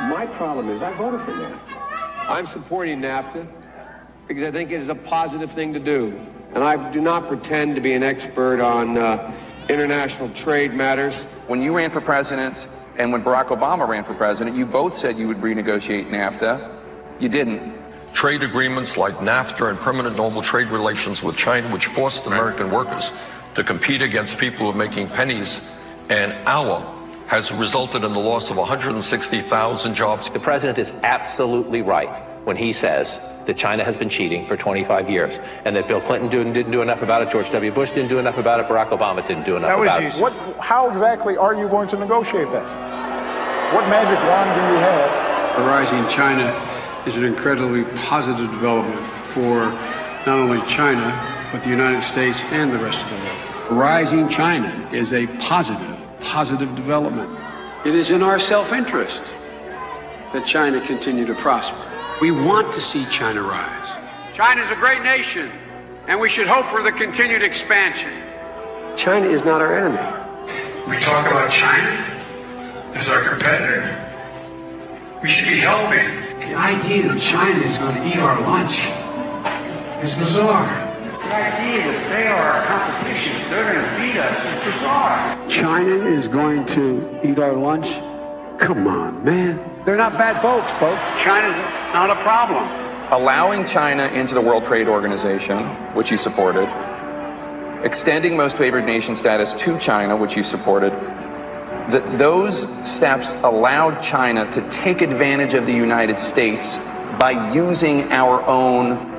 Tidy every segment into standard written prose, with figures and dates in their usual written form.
My problem is I voted for NAFTA. I'm supporting NAFTA because I think it is a positive thing to do. And I do not pretend to be an expert on international trade matters. When you ran for president and when Barack Obama ran for president, you both said you would renegotiate NAFTA. You didn't. Trade agreements like NAFTA and permanent normal trade relations with China, which forced American workers to compete against people who are making pennies an hour, has resulted in the loss of 160,000 jobs. The president is absolutely right when he says that China has been cheating for 25 years and that Bill Clinton didn't do enough about it, George W. Bush didn't do enough about it, Barack Obama didn't do enough about it. How exactly are you going to negotiate that? What magic wand do you have? A rising China is an incredibly positive development for not only China, but the United States and the rest of the world. Rising China is a positive development. It is in our self-interest that China continue to prosper. We want to see China rise. China is a great nation, and we should hope for the continued expansion. China is not our enemy. We talk about China as our competitor. We should be helping. The idea that China is going to eat our lunch is bizarre. The idea that they are our competition, they're going to beat us, is bizarre. China is going to eat our lunch? Come on, man. They're not bad folks, folks. China's not a problem. Allowing China into the World Trade Organization, which you supported, extending most favored nation status to China, which you supported, those steps allowed China to take advantage of the United States by using our own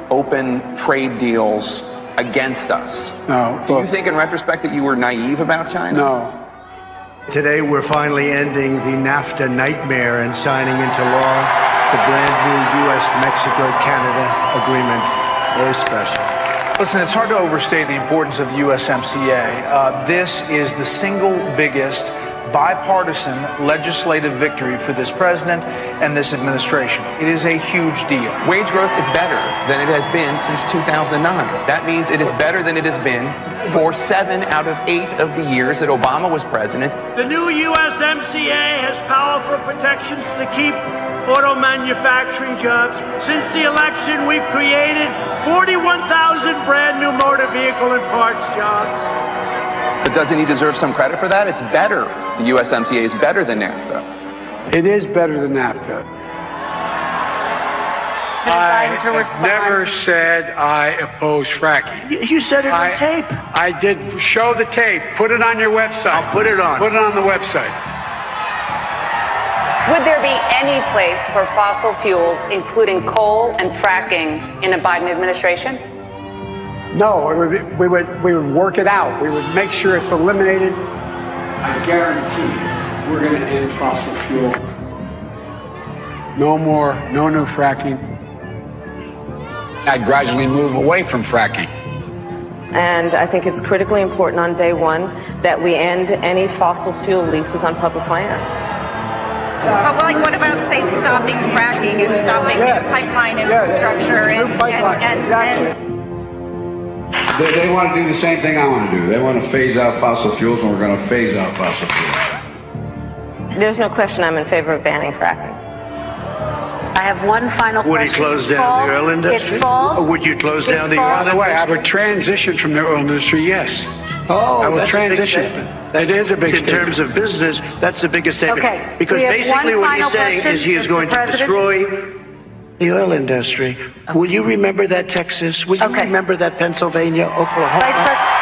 open trade deals against us. No. Do you think in retrospect that you were naive about China? No. Today we're finally ending the NAFTA nightmare and signing into law the brand new U.S.-Mexico-Canada agreement. Very special. Listen, it's hard to overstate the importance of the USMCA. This is the single biggest bipartisan legislative victory for this president and this administration. It is a huge deal. Wage growth is better than it has been since 2009. That means it is better than it has been for 7 out of 8 of the years that Obama was president. The new USMCA has powerful protections to keep auto manufacturing jobs. Since the election, we've created 41,000 brand new motor vehicle and parts jobs. But doesn't he deserve some credit for that? It's better. The USMCA is better than NAFTA. It is better than NAFTA. I never said I oppose fracking. You said it on tape. I did. Show the tape. Put it on your website. I'll put it on. Put it on the website. Would there be any place for fossil fuels, including coal and fracking, in a Biden administration? No, we would work it out. We would make sure it's eliminated. I guarantee we're going to end fossil fuel. No more, no new fracking. I'd gradually move away from fracking. And I think it's critically important on day one that we end any fossil fuel leases on public lands. But like, what about, say, stopping fracking and stopping pipeline infrastructure They want to do the same thing I want to do. They want to phase out fossil fuels, and we're going to phase out fossil fuels. There's no question I'm in favor of banning fracking. I have one final question. Would he close down the oil industry? Or would you close down the oil industry? By the way, I would transition from the oil industry, yes. Oh, I will transition. That is a big statement. In terms of business, that's the biggest statement. Okay. Because basically what he's saying is he is going to destroy the oil industry. Will you remember that, Texas? Will you remember that, Pennsylvania, Oklahoma?